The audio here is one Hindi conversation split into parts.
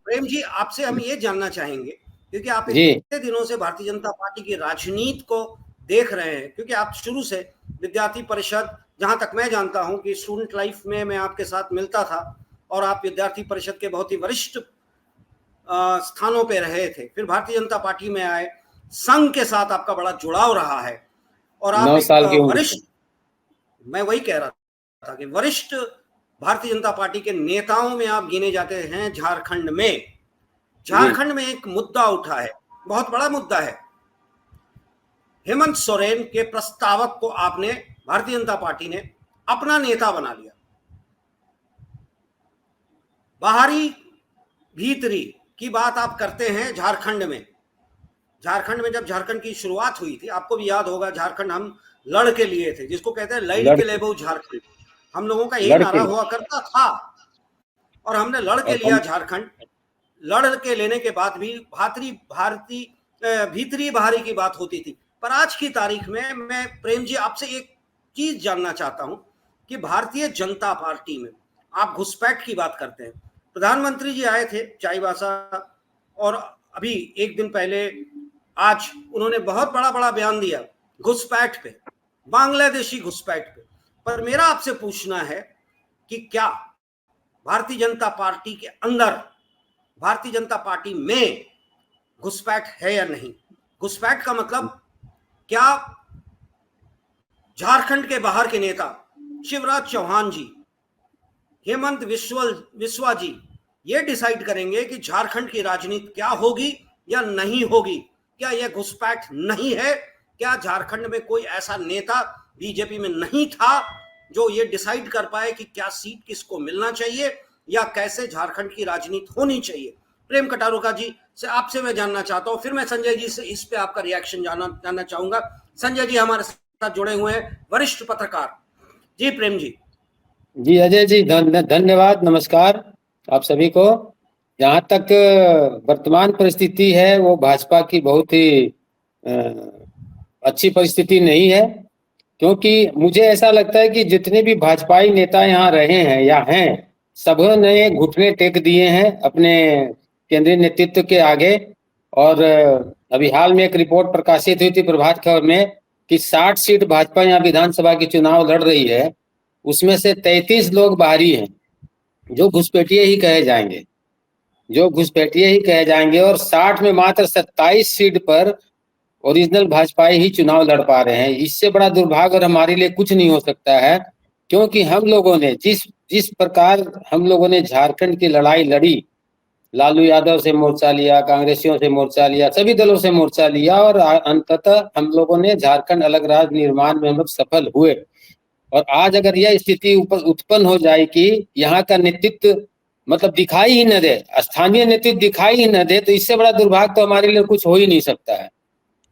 प्रेम जी, आपसे हम ये जानना चाहेंगे, क्योंकि आप जी इतने दिनों से भारतीय जनता पार्टी की राजनीति को देख रहे हैं, क्योंकि आप शुरू से विद्यार्थी परिषद, जहां तक मैं जानता हूं कि स्टूडेंट लाइफ में मैं आपके साथ मिलता था, और आप विद्यार्थी परिषद के बहुत ही वरिष्ठ स्थानों पे रहे थे, फिर भारतीय जनता पार्टी में आए, संघ के साथ आपका बड़ा जुड़ाव रहा है, और आप 9 एक साल की उम्र से। वरिष्ठ, मैं वही कह रहा था कि वरिष्ठ भारतीय जनता पार्टी के नेताओं में आप गिने जाते हैं झारखंड में। जी झारखंड में एक मुद्दा उठा है, बहुत बड़ा मुद्दा है। हेमंत सोरेन के प्रस्तावक को आपने, भारतीय जनता पार्टी ने अपना नेता बना लिया। बाहरी भीतरी की बात आप करते हैं झारखंड में। झारखंड में जब झारखंड की शुरुआत हुई थी, आपको भी याद होगा, झारखंड हम लड़ के लिए थे, जिसको कहते हैं लड़ के लड़के लेबो झारखंड। हम लोगों का यही नारा लड़के हुआ करता था, और हमने लड़ के और लिया झारखंड। लड़ के लेने के बाद भी भारतीय भीतरी बाहरी की बात होती थी। पर आज की तारीख में मैं प्रेम जी आपसे एक चीज जानना चाहता हूं कि भारतीय जनता पार्टी में आप घुसपैठ की बात करते हैं। प्रधानमंत्री जी आए थे चाईबासा, और अभी एक दिन पहले आज उन्होंने बहुत बड़ा बड़ा बयान दिया घुसपैठ पे, बांग्लादेशी घुसपैठ पे। पर मेरा आपसे पूछना है कि क्या भारतीय जनता पार्टी के अंदर, भारतीय जनता पार्टी में घुसपैठ है या नहीं? घुसपैठ का मतलब क्या झारखंड के बाहर के नेता शिवराज चौहान जी, हेमंत विश्वा जी ये डिसाइड करेंगे कि झारखंड की राजनीति क्या होगी या नहीं होगी? क्या यह घुसपैठ नहीं है? क्या झारखंड में कोई ऐसा नेता बीजेपी में नहीं था जो ये डिसाइड कर पाए कि क्या सीट किसको मिलना चाहिए या कैसे झारखंड की राजनीति होनी चाहिए? प्रेम कटारुका जी से आपसे मैं जानना चाहता हूं, फिर मैं संजय जी से इस पे आपका रिएक्शन जानना चाहूंगा। संजय जी हमारे साथ जुड़े हुए हैं, वरिष्ठ पत्रकार। जी प्रेम जी। जी अजय जी, धन्यवाद, नमस्कार आप सभी को। जहाँ तक वर्तमान परिस्थिति है वो भाजपा की बहुत ही अच्छी परिस्थिति नहीं है, क्योंकि मुझे ऐसा लगता है कि जितने भी भाजपाई नेता यहाँ रहे हैं या हैं, सबों ने घुटने टेक दिए हैं अपने केंद्रीय नेतृत्व के आगे। और अभी हाल में एक रिपोर्ट प्रकाशित हुई थी प्रभात खबर में कि 60 सीट भाजपा यहाँ विधानसभा की चुनाव लड़ रही है, उसमें से 33 लोग बाहरी हैं जो घुसपैठिए ही कहे जाएंगे, जो घुसपैठिए ही कहे जाएंगे। और 60 में मात्र 27 सीट पर ओरिजिनल भाजपाई ही चुनाव लड़ पा रहे हैं। इससे बड़ा दुर्भाग्य और हमारे लिए कुछ नहीं हो सकता है, क्योंकि हम लोगों ने जिस जिस प्रकार हम लोगों ने झारखंड की लड़ाई लड़ी, लालू यादव से मोर्चा लिया, कांग्रेसियों से मोर्चा लिया, सभी दलों से मोर्चा लिया, और अंततः हम लोगों ने झारखंड अलग राज्य निर्माण में हम लोग सफल हुए। और आज अगर यह स्थिति उत्पन्न हो जाए कि यहाँ का नेतृत्व मतलब दिखाई ही न दे, स्थानीय नेतृत्व दिखाई ही न दे, तो इससे बड़ा दुर्भाग्य तो हमारे लिए कुछ हो ही नहीं सकता है।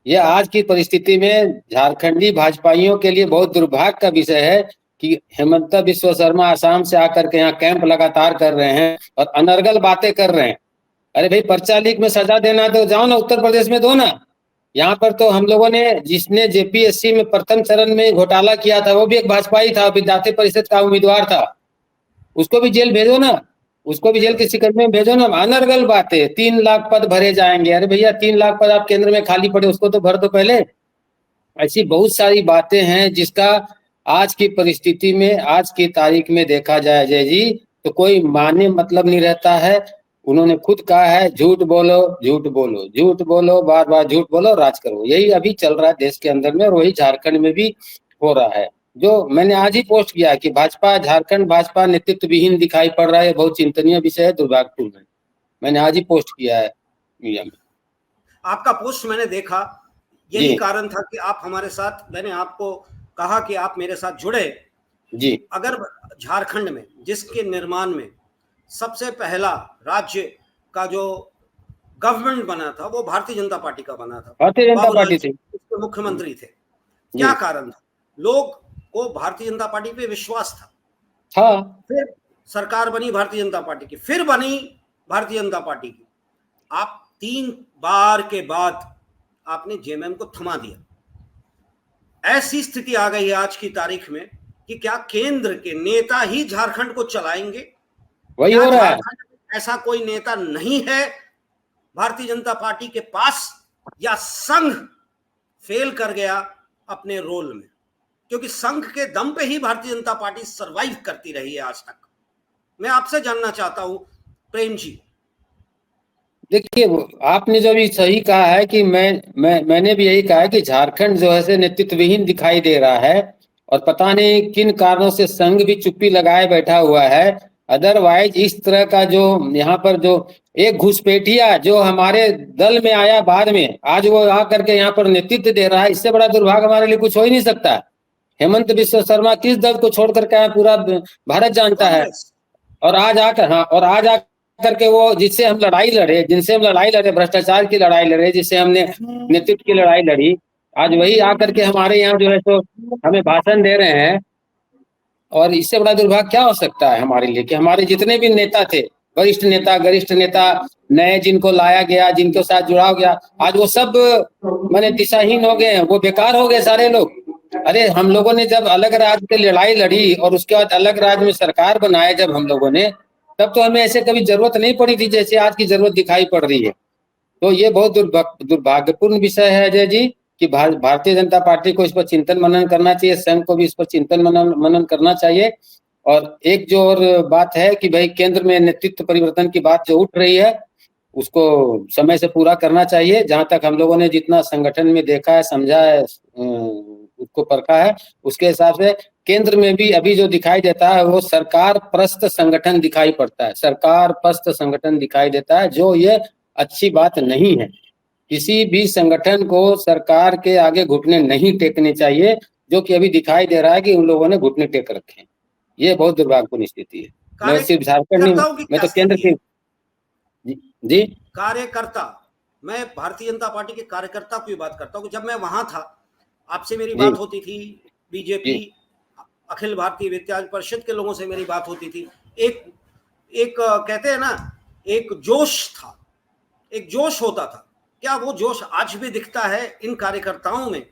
यह आज की परिस्थिति में झारखंडी भाजपाइयों के लिए बहुत दुर्भाग्य का विषय है कि हेमंत बिस्वा शर्मा आसाम से आकर के यहाँ कैंप लगातार कर रहे हैं और अनर्गल बातें कर रहे हैं। अरे भाई, पर्चा लीक में सजा देना तो जाओ ना उत्तर प्रदेश में दो ना। यहाँ पर तो हम लोगों ने, जिसने जेपीएससी में प्रथम चरण में घोटाला किया था वो भी एक भाजपाई था, विद्यार्थी परिषद का उम्मीदवार था, उसको भी जेल भेजो ना, उसको भी जेल की सिकंज में भेजो ना। अनर्गल बातें, 3 लाख पद भरे जाएंगे। अरे भैया, 3 लाख पद आप केंद्र में खाली पड़े उसको तो भर दो पहले। ऐसी बहुत सारी बातें हैं जिसका आज की परिस्थिति में, आज की तारीख में देखा जाए अजय जी, तो कोई माने मतलब नहीं रहता है। उन्होंने खुद कहा है झूठ बोलो झूठ बोलो झूठ बोलो, बार बार झूठ बोलो, राज करो। यही अभी चल रहा है देश के अंदर में, और वही झारखंड में भी हो रहा है। जो मैंने आज ही पोस्ट किया कि भाजपा, झारखंड भाजपा नेतृत्व विहीन दिखाई पड़ रहा है, बहुत चिंतनीय विषय है, दुर्भाग्यपूर्ण है। मैंने आज ही पोस्ट किया है मीडिया में। आपका पोस्ट मैंने देखा, यही कारण था कि आप हमारे साथ, मैंने आपको कहा कि आप मेरे साथ जुड़े जी। अगर झारखंड में, जिसके निर्माण में सबसे पहला राज्य का जो गवर्नमेंट बना था वो भारतीय जनता पार्टी का बना था, भारतीय जनता बाबूलाल पार्टी थी, उसके मुख्यमंत्री थे। क्या कारण था? लोग को भारतीय जनता पार्टी पे विश्वास था। हाँ। फिर सरकार बनी भारतीय जनता पार्टी की, फिर बनी भारतीय जनता पार्टी की। आप 3 बार के बाद आपने जेएमएम को थमा दिया। ऐसी स्थिति आ गई है आज की तारीख में कि क्या केंद्र के नेता ही झारखंड को चलाएंगे? वही क्या हो रहा है। झारखंड ऐसा कोई नेता नहीं है भारतीय जनता पार्टी के पास, या संघ फेल कर गया अपने रोल में, क्योंकि संघ के दम पे ही भारतीय जनता पार्टी सरवाइव करती रही है आज तक। मैं आपसे जानना चाहता हूं प्रेम जी। देखिए, आपने जो भी सही कहा है कि मैंने भी यही कहा है कि झारखंड जो है से नेतृत्वहीन दिखाई दे रहा है, और पता नहीं किन कारणों से संघ भी चुप्पी लगाए बैठा हुआ है। अदरवाइज इस तरह का जो यहाँ पर जो एक घुसपैठिया जो हमारे दल में आया बाद में, आज वो आ करके यहाँ पर नेतृत्व दे रहा है, इससे बड़ा दुर्भाग्य हमारे लिए कुछ हो ही नहीं सकता। हेमंत बिश्व शर्मा किस दल को छोड़ करके आया पूरा भारत जानता है, और आज आकर, हाँ, और आज आकर के वो जिनसे हम लड़ाई लड़े, भ्रष्टाचार की लड़ाई लड़े, जिससे हमने नेतृत्व की लड़ाई लड़ी, आज वही आकर के हमारे यहाँ जो है तो हमें भाषण दे रहे हैं। और इससे बड़ा दुर्भाग्य क्या हो सकता है हमारे लिए कि हमारे जितने भी नेता थे, वरिष्ठ नेता, गरिष्ठ नेता, नए जिनको लाया गया, जिनके साथ जुड़ा गया, आज वो सब माने दिशाहीन हो गए हैं, वो बेकार हो गए सारे लोग। अरे हम लोगों ने जब अलग राज्य की लड़ाई लड़ी और उसके बाद अलग राज्य में सरकार बनाए जब हम लोगों ने, तब तो हमें ऐसे कभी जरूरत नहीं पड़ी थी जैसे आज की जरूरत दिखाई पड़ रही है। तो ये बहुत दुर्भाग्यपूर्ण विषय है अजय जी कि भारतीय जनता पार्टी को इस पर चिंतन मनन करना चाहिए, संघ को भी इस पर चिंतन मनन करना चाहिए। और एक जो और बात है कि भाई केंद्र में नेतृत्व परिवर्तन की बात जो उठ रही है, उसको समय से पूरा करना चाहिए। जहां तक हम लोगों ने जितना संगठन में देखा है, समझा है, उसको परखा है, उसके हिसाब से केंद्र में भी अभी जो दिखाई देता है वो सरकार परस्त संगठन दिखाई पड़ता है, सरकार परस्त संगठन दिखाई देता है, जो ये अच्छी बात नहीं है। किसी भी संगठन को सरकार के आगे घुटने नहीं टेकने चाहिए, जो कि अभी दिखाई दे रहा है कि उन लोगों ने घुटने टेक रखे हैं। ये बहुत दुर्भाग्यपूर्ण स्थिति है। मैं सिर्फ झारखंड नहीं, मैं तो केंद्र की जी कार्यकर्ता, मैं भारतीय जनता पार्टी के कार्यकर्ता की बात करता हूँ। जब मैं वहां था, आपसे मेरी बात होती थी, बीजेपी अखिल भारतीय विद्यार्थी परिषद के लोगों से मेरी बात होती थी। एक कहते हैं ना, एक जोश था, एक जोश होता था। क्या वो जोश आज भी दिखता है इन कार्यकर्ताओं में?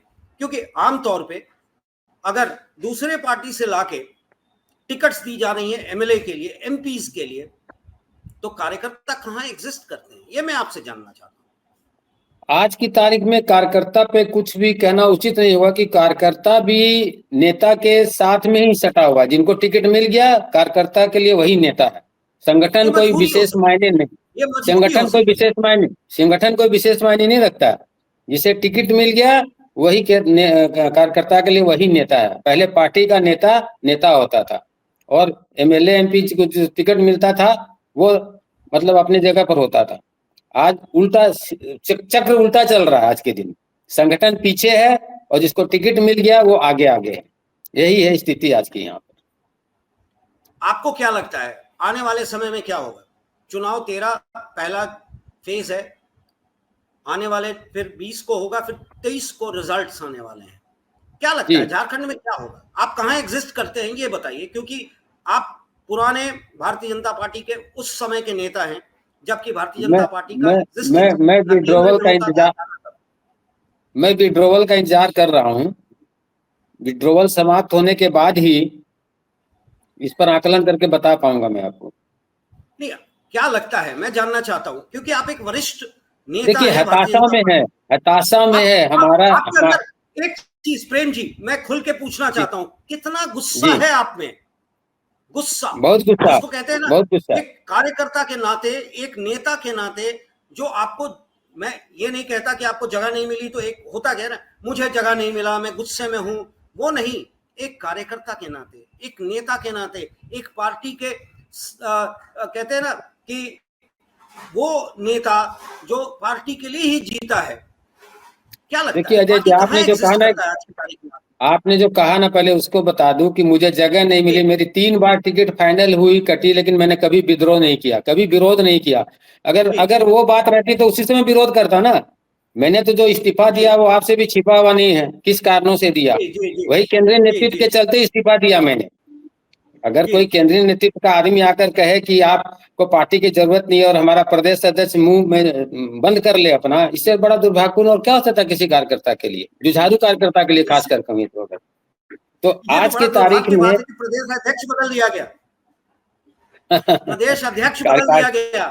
क्योंकि आमतौर पे अगर दूसरे पार्टी से लाके टिकट्स दी जा रही है एमएलए के लिए, एमपीज के लिए, तो कार्यकर्ता कहाँ एग्जिस्ट करते हैं? ये मैं आपसे जानना चाहता हूँ। आज की तारीख में कार्यकर्ता पे कुछ भी कहना उचित नहीं होगा कि कार्यकर्ता भी नेता के साथ में ही सटा हुआ। जिनको टिकट मिल गया, कार्यकर्ता के लिए वही नेता है। संगठन कोई विशेष मायने नहीं, संगठन कोई विशेष मायने नहीं रखता। जिसे टिकट मिल गया वही कार्यकर्ता के लिए वही नेता है। पहले पार्टी का नेता होता था, और एमएलए एमपी को जो टिकट मिलता था वो मतलब अपनी जगह पर होता था। आज उल्टा चक्र उल्टा चल रहा है। आज के दिन संगठन पीछे है और जिसको टिकट मिल गया वो आगे है। यही है स्थिति आज की यहाँ पर। आपको क्या लगता है आने वाले समय में क्या होगा? चुनाव 13 पहला फेज है, आने वाले फिर 20 को होगा, फिर 23 को रिजल्ट्स आने वाले हैं। क्या लगता है झारखंड में क्या होगा? आप कहाँ एग्जिस्ट करते हैं ये बताइए, क्योंकि आप पुराने भारतीय जनता पार्टी के उस समय के नेता हैं जबकि भारतीय जनता पार्टी का मैं विड्रॉवल का इंतजार कर रहा हूँ। विड्रॉवल समाप्त होने के बाद ही इस पर आकलन करके बता पाऊंगा मैं आपको। नहीं, क्या लगता है मैं जानना चाहता हूँ, क्योंकि आप एक वरिष्ठ नेता देखिए, हताशा में है हमारा। एक चीज प्रेम जी, मैं खुल के पूछना चाहता हूँ, कितना गुस्सा है आप में? गुस्सा, बहुत गुस्सा, जिसको कहते हैं ना, बहुत गुस्सा। एक कार्यकर्ता के नाते, एक नेता के नाते, जो आपको, मैं ये नहीं कहता कि आपको जगह नहीं मिली तो एक होता क्या ना, मुझे जगह नहीं मिला मैं गुस्से में हूं, वो नहीं। एक कार्यकर्ता के नाते, एक नेता के नाते, एक पार्टी के कहते हैं ना कि वो नेता जो पार्टी के लिए ही जीता है, क्या लगता है? देखिए अजय जी, आपने जो कहा ना, पहले उसको बता दूं कि मुझे जगह नहीं मिली। मेरी 3 बार टिकट फाइनल हुई, कटी, लेकिन मैंने कभी विद्रोह नहीं किया, कभी विरोध नहीं किया। अगर वो बात रहती तो उसी समय विरोध करता ना। मैंने तो जो इस्तीफा दिया वो आपसे भी छिपा हुआ नहीं है, किस कारणों से दिया, वही केंद्रीय नेतृत्व के चलते इस्तीफा दिया मैंने। अगर कोई केंद्रीय नेतृत्व का आदमी आकर कहे कि आपको पार्टी की जरूरत नहीं है और हमारा प्रदेश अध्यक्ष मुंह में बंद कर ले अपना, इससे बड़ा दुर्भाग्यपूर्ण और क्या हो सकता है किसी कार्यकर्ता के लिए, जुझारू कार्यकर्ता के लिए खासकर कमी तो आज की तारीख में प्रदेश अध्यक्ष बदल दिया गया। प्रदेश अध्यक्ष बदल दिया गया,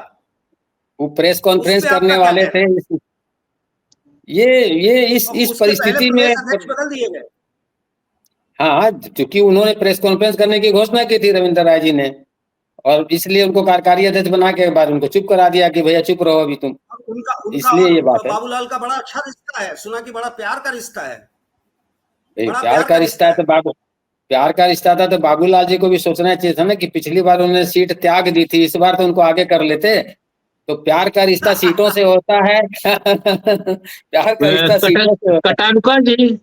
वो प्रेस कॉन्फ्रेंस करने वाले थे। ये इस परिस्थिति में अध्यक्ष बदल दिए गए। हाँ, क्योंकि उन्होंने प्रेस कॉन्फ्रेंस करने की घोषणा की थी रविंद्र राय जी ने, और इसलिए उनको कार्यकारी अध्यक्ष बना के बाद उनको चुप करा दिया कि भैया चुप रहो अभी तुम। इसलिए ये बात है। बाबूलाल का बड़ा अच्छा रिश्ता है, सुना कि बड़ा प्यार का रिश्ता है। प्यार का रिश्ता है तो प्यार का रिश्ता था तो बाबूलाल जी को भी सोचना चाहिए था ना कि पिछली बार उन्होंने सीट त्याग दी थी, इस बार तो उनको आगे कर लेते। तो प्यार का रिश्ता सीटों से होता है। प्यार का रिश्ता सीटों से होता है।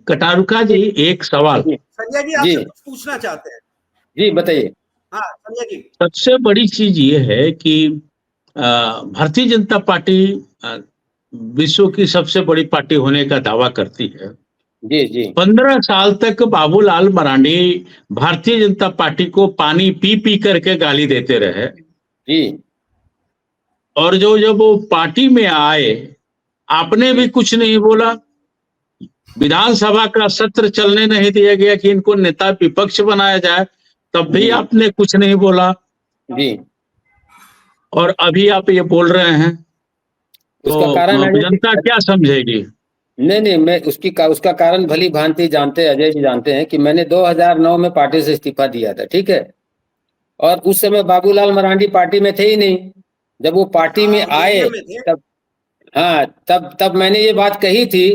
कटारुका जी एक सवाल संजय जी आपसे कुछ पूछना चाहते हैं। जी बताइए। हाँ संजय जी, सबसे बड़ी चीज ये है कि भारतीय जनता पार्टी विश्व की सबसे बड़ी पार्टी होने का दावा करती है। जी जी। 15 साल तक बाबूलाल मरांडी भारतीय जनता पार्टी को पानी पी पी करके गाली देते रहे जी। और जब वो पार्टी में आए, आपने भी कुछ नहीं बोला। विधानसभा का सत्र चलने नहीं दिया गया कि इनको नेता विपक्ष बनाया जाए, तब भी आपने कुछ नहीं बोला जी। और अभी आप ये बोल रहे हैं, उसका कारण जनता क्या समझेगी? नहीं, मैं उसका कारण भली भांति जानते, अजय जी जानते हैं कि मैंने 2009 में पार्टी से इस्तीफा दिया था, ठीक है। और उस समय बाबूलाल मरांडी पार्टी में थे ही नहीं। जब वो पार्टी में आए तब मैंने ये बात कही थी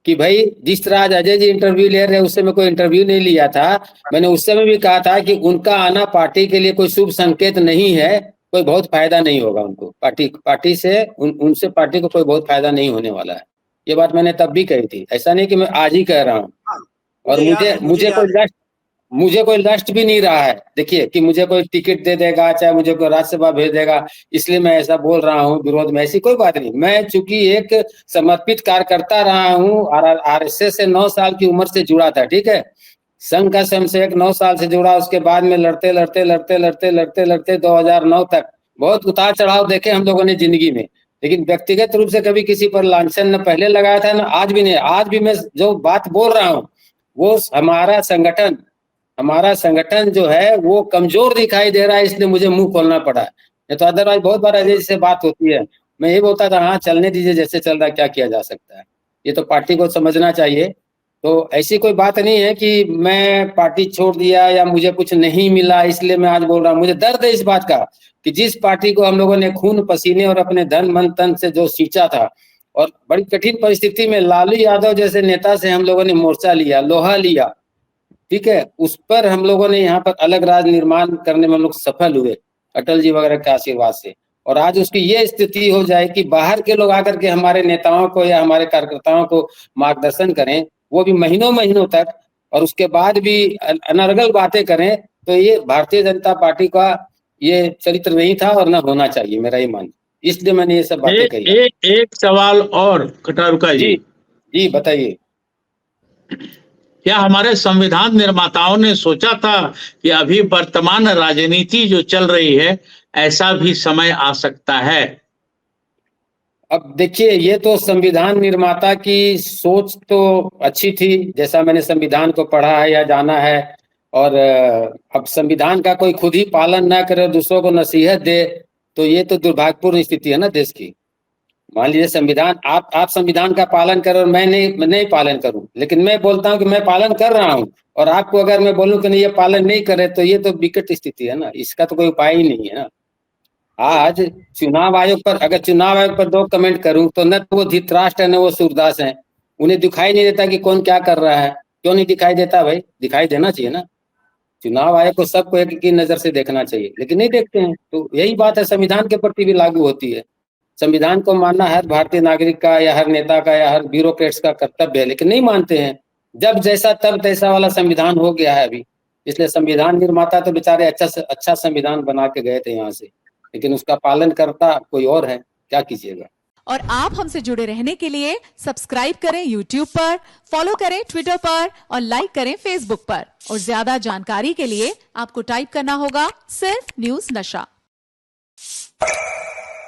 कि भाई जिस तरह आज अजय जी इंटरव्यू ले रहे हैं, उस समय कोई इंटरव्यू नहीं लिया था। मैंने उस समय भी कहा था कि उनका आना पार्टी के लिए कोई शुभ संकेत नहीं है, कोई बहुत फायदा नहीं होगा उनको, पार्टी से उनसे पार्टी को कोई बहुत फायदा नहीं होने वाला है। ये बात मैंने तब भी कही थी, ऐसा नहीं कि मैं आज ही कह रहा हूँ। और मुझे कोई लस्ट भी नहीं रहा है, देखिए कि मुझे कोई टिकट दे देगा, चाहे मुझे कोई राज्यसभा भेज देगा, इसलिए मैं ऐसा बोल रहा हूँ विरोध में, ऐसी कोई बात नहीं। मैं चूंकि एक समर्पित कार्यकर्ता रहा हूँ और आरएसएस से 9 साल की उम्र से जुड़ा था, ठीक है। संघ का स्वयंसेवक 9 साल से जुड़ा, उसके बाद में लड़ते 2009 तक बहुत उतार चढ़ाव देखे हम लोगों ने जिंदगी में, लेकिन व्यक्तिगत रूप से कभी किसी पर लांछन न पहले लगाया था न आज भी नहीं। आज भी मैं जो बात बोल रहा हूँ वो हमारा संगठन जो है वो कमजोर दिखाई दे रहा है, इसलिए मुझे मुंह खोलना पड़ा है। नहीं तो अदरवाइज बहुत बार अजय जी से बात होती है, मैं ये बोलता था हाँ चलने दीजिए, जैसे चल रहा है, क्या किया जा सकता है। ये तो पार्टी को समझना चाहिए। तो ऐसी कोई बात नहीं है कि मैं पार्टी छोड़ दिया या मुझे कुछ नहीं मिला इसलिए मैं आज बोल रहा हूँ। मुझे दर्द है इस बात का कि जिस पार्टी को हम लोगों ने खून पसीने और अपने धन मन तन से जो सींचा था, और बड़ी कठिन परिस्थिति में लालू यादव जैसे नेता से हम लोगों ने मोर्चा लिया, लोहा लिया, ठीक है, उस पर हम लोगों ने यहाँ पर अलग राज निर्माण करने में हम लोग सफल हुए अटल जी वगैरह के आशीर्वाद से। और आज उसकी ये स्थिति हो जाए कि बाहर के लोग आकर के हमारे नेताओं को या हमारे कार्यकर्ताओं को मार्गदर्शन करें, वो भी महीनों तक, और उसके बाद भी अनर्गल बातें करें, तो ये भारतीय जनता पार्टी का ये चरित्र नहीं था और ना होना चाहिए, मेरा ये मान। इसलिए मैंने ये सब बातें कही। एक सवाल और कटारुका जी बताइए। क्या हमारे संविधान निर्माताओं ने सोचा था कि अभी वर्तमान राजनीति जो चल रही है, ऐसा भी समय आ सकता है? अब देखिए, ये तो संविधान निर्माता की सोच तो अच्छी थी, जैसा मैंने संविधान को पढ़ा है या जाना है। और अब संविधान का कोई खुद ही पालन ना करे, दूसरों को नसीहत दे, तो ये तो दुर्भाग्यपूर्ण स्थिति है ना देश की। मान लीजिए संविधान, आप संविधान का पालन करो और मैं नहीं पालन करूं, लेकिन मैं बोलता हूं कि मैं पालन कर रहा हूं, और आपको अगर मैं बोलूं कि नहीं ये पालन नहीं करे, तो ये तो विकट स्थिति है ना, इसका तो कोई उपाय ही नहीं है ना। आज चुनाव आयोग पर, अगर चुनाव आयोग पर 2 कमेंट करूं तो न तो वो धृतराष्ट्र है न वो सूरदास है, उन्हें दिखाई नहीं देता कि कौन क्या कर रहा है। क्यों नहीं दिखाई देता भाई? दिखाई देना चाहिए ना। चुनाव आयोग को सबको एक ही नजर से देखना चाहिए, लेकिन नहीं देखते हैं। तो यही बात है संविधान के प्रति भी लागू होती है। संविधान को मानना हर भारतीय नागरिक का या हर नेता का या हर ब्यूरोक्रेट्स का कर्तव्य है, लेकिन नहीं मानते हैं। जब जैसा तब तैसा वाला संविधान हो गया है अभी। इसलिए संविधान निर्माता तो बेचारे अच्छा संविधान बना के गए थे यहाँ से, लेकिन उसका पालन करता कोई और है, क्या कीजिएगा। और आप हमसे जुड़े रहने के लिए सब्सक्राइब करें YouTube पर, फॉलो करें Twitter पर और लाइक करें Facebook पर। और ज्यादा जानकारी के लिए आपको टाइप करना होगा सिर्फ न्यूज़ नशा।